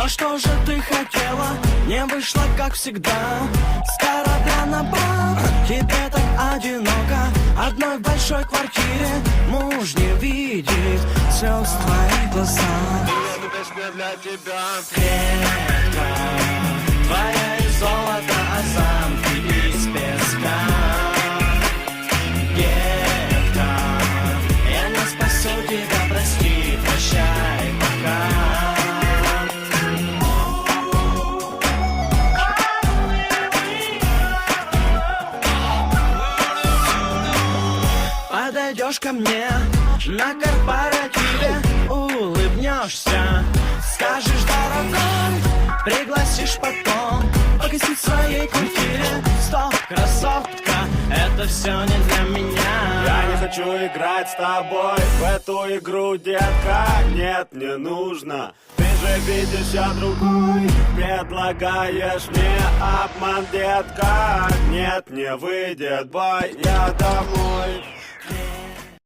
Но что же ты хотела? Не вышло, как всегда. С корабля на бал, тебе так одиноко. Одной в большой квартире муж не видит слез в твоих глазах. Эту песню для тебя. Клетка твоя из золота, а замки из песка. Детка, я не спасу тебя, прости, прощай, пока. Подойдешь ко мне на корпоративе, улыбнешься, скажешь дорогой, пригласишь потом погасить в своей квартире. Стоп, красотка, это все не для меня. Я не хочу играть с тобой в эту игру, детка. Нет, не нужно. Ты же видишь, я другой. Предлагаешь мне обман, детка. Нет, не выйдет, бой, я домой.